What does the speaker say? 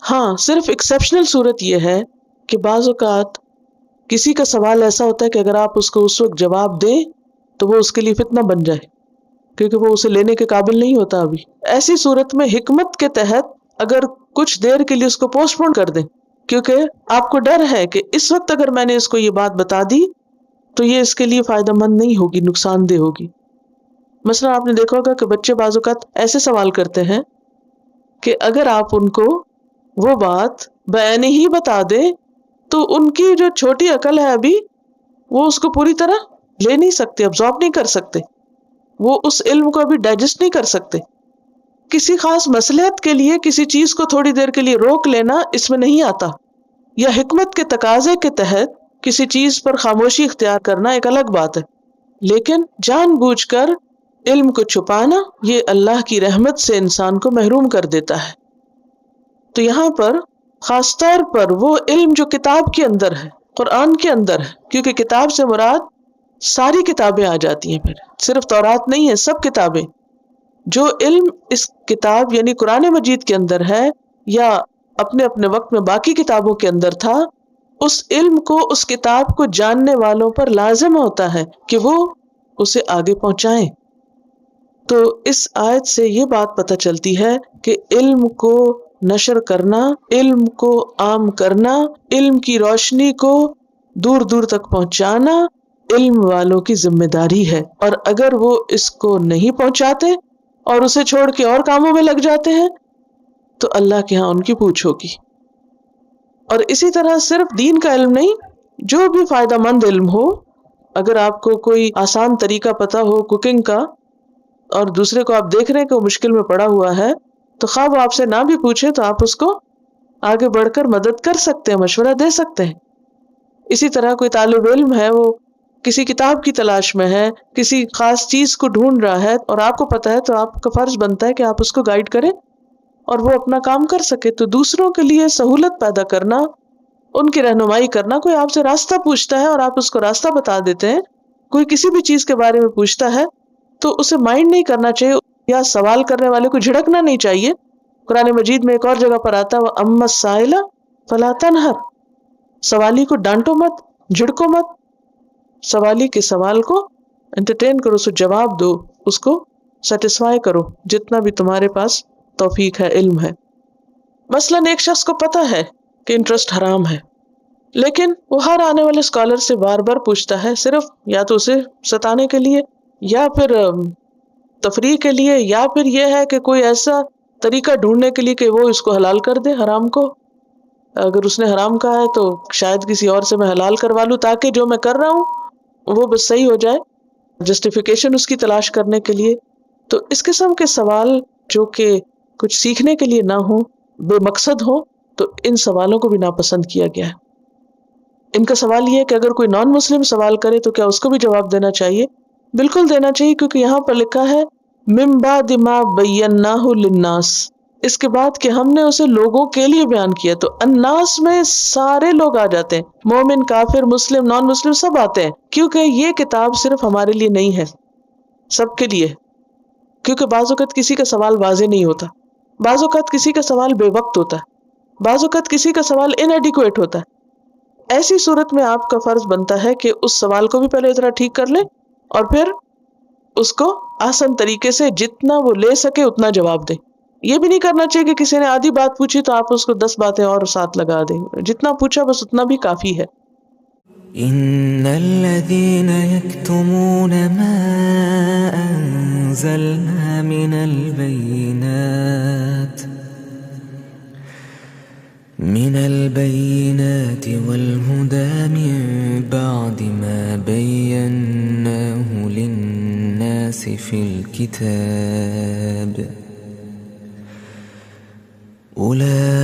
ہاں صرف ایکسیپشنل صورت یہ ہے کہ بعض اوقات کسی کا سوال ایسا ہوتا ہے کہ اگر آپ اس کو اس وقت جواب دیں تو وہ اس کے لیے فتنہ بن جائے، کیونکہ وہ اسے لینے کے قابل نہیں ہوتا ابھی. ایسی صورت میں حکمت کے تحت اگر کچھ دیر کے لیے اس کو پوسٹ پون کر دیں، کیونکہ آپ کو ڈر ہے کہ اس وقت اگر میں نے اس کو یہ بات بتا دی تو یہ اس کے لیے فائدہ مند نہیں ہوگی، نقصان دہ ہوگی. مثلا آپ نے دیکھا ہوگا کہ بچے بعض اوقات ایسے سوال کرتے ہیں کہ اگر آپ ان کو وہ بات بعینی ہی بتا دیں تو ان کی جو چھوٹی عقل ہے ابھی وہ اس کو پوری طرح لے نہیں سکتے، ابزارب نہیں کر سکتے، وہ اس علم کو ابھی ڈائجسٹ نہیں کر سکتے. کسی خاص مصلحت کے لیے کسی چیز کو تھوڑی دیر کے لیے روک لینا اس میں نہیں آتا، یا حکمت کے تقاضے کے تحت کسی چیز پر خاموشی اختیار کرنا ایک الگ بات ہے. لیکن جان بوجھ کر علم کو چھپانا یہ اللہ کی رحمت سے انسان کو محروم کر دیتا ہے. تو یہاں پر خاص طور پر وہ علم جو کتاب کے اندر ہے، قرآن کے اندر ہے، کیونکہ کتاب سے مراد ساری کتابیں آ جاتی ہیں، پھر صرف تورات نہیں ہے، سب کتابیں. جو علم اس کتاب یعنی قرآن مجید کے اندر ہے یا اپنے اپنے وقت میں باقی کتابوں کے اندر تھا، اس علم کو اس کتاب کو جاننے والوں پر لازم ہوتا ہے کہ وہ اسے آگے پہنچائیں. تو اس آیت سے یہ بات پتہ چلتی ہے کہ علم کو نشر کرنا، علم کو عام کرنا، علم کی روشنی کو دور دور تک پہنچانا علم والوں کی ذمہ داری ہے. اور اگر وہ اس کو نہیں پہنچاتے اور اسے چھوڑ کے اور کاموں میں لگ جاتے ہیں تو اللہ کے ہاں ان کی پوچھ ہوگی. اور اسی طرح صرف دین کا علم نہیں، جو بھی فائدہ مند علم ہو، اگر آپ کو کوئی آسان طریقہ پتا ہو کوکنگ کا اور دوسرے کو آپ دیکھ رہے ہیں کہ وہ مشکل میں پڑا ہوا ہے، تو خواہ وہ آپ سے نہ بھی پوچھے تو آپ اس کو آگے بڑھ کر مدد کر سکتے ہیں، مشورہ دے سکتے ہیں. اسی طرح کوئی طالب علم ہے، وہ کسی کتاب کی تلاش میں ہے، کسی خاص چیز کو ڈھونڈ رہا ہے اور آپ کو پتا ہے تو آپ کا فرض بنتا ہے کہ آپ اس کو گائیڈ کریں اور وہ اپنا کام کر سکے. تو دوسروں کے لیے سہولت پیدا کرنا، ان کی رہنمائی کرنا. کوئی آپ سے راستہ پوچھتا ہے اور آپ اس کو راستہ بتا دیتے ہیں، کوئی کسی بھی چیز کے بارے میں پوچھتا ہے تو اسے مائنڈ نہیں کرنا چاہیے یا سوال کرنے والے کو جھڑکنا نہیں چاہیے. قرآن مجید میں ایک اور جگہ پر آتا ہے وَأَمَّا السَّائِلَ فَلَا تَنْهَرْ، سوالی کو ڈانٹو مت، جھڑکو مت، سوالی کے سوال کو انٹرٹین کرو، اسے جواب دو، اس کو سیٹسفائی کرو جتنا بھی تمہارے پاس توفیق ہے، علم ہے. مثلاً ایک شخص کو پتا ہے کہ انٹرسٹ حرام ہے، لیکن وہ ہر آنے والے اسکالر سے بار بار پوچھتا ہے، صرف یا تو اسے ستانے کے لیے یا پھر تفریح کے لیے، یا پھر یہ ہے کہ کوئی ایسا طریقہ ڈھونڈنے کے لیے کہ وہ اس کو حلال کر دے حرام کو. اگر اس نے حرام کہا ہے تو شاید کسی اور سے میں حلال کروا لوں تاکہ جو میں کر رہا ہوں وہ بس صحیح ہو جائے، جسٹیفیکیشن اس کی تلاش کرنے کے لیے. تو اس قسم کے سوال جو کہ کچھ سیکھنے کے لیے نہ ہو، بے مقصد ہو، تو ان سوالوں کو بھی ناپسند کیا گیا ہے. ان کا سوال یہ ہے کہ اگر کوئی نان مسلم سوال کرے تو کیا اس کو بھی جواب دینا چاہیے؟ بالکل دینا چاہیے، کیونکہ یہاں پر لکھا ہے من بعد ما بیناہ للناس، اس کے بعد کہ ہم نے اسے لوگوں کے لیے بیان کیا. تو الناس میں سارے لوگ آ جاتے ہیں، مومن، کافر، مسلم، نان مسلم، سب آتے ہیں، کیونکہ یہ کتاب صرف ہمارے لیے نہیں ہے، سب کے لیے. کیونکہ بعض اوقات کسی کا سوال واضح نہیں ہوتا، بعض اوقات کسی کا سوال بے وقت ہوتا ہے، بعض اوقات کسی کا سوال انیڈیکویٹ ہوتا ہے. ایسی صورت میں آپ کا فرض بنتا ہے کہ اس سوال کو بھی پہلے ذرا ٹھیک کر لیں اور پھر اس کو آسان طریقے سے جتنا وہ لے سکے اتنا جواب دیں. یہ بھی نہیں کرنا چاہیے کہ کسی نے آدھی بات پوچھی تو آپ اس کو 10 باتیں اور ساتھ لگا دیں، جتنا پوچھا بس اتنا بھی کافی ہے. إن الذين يكتمون ما أنزلنا من البينات والهدى من بعد ما بيناه للناس في الكتاب أولئك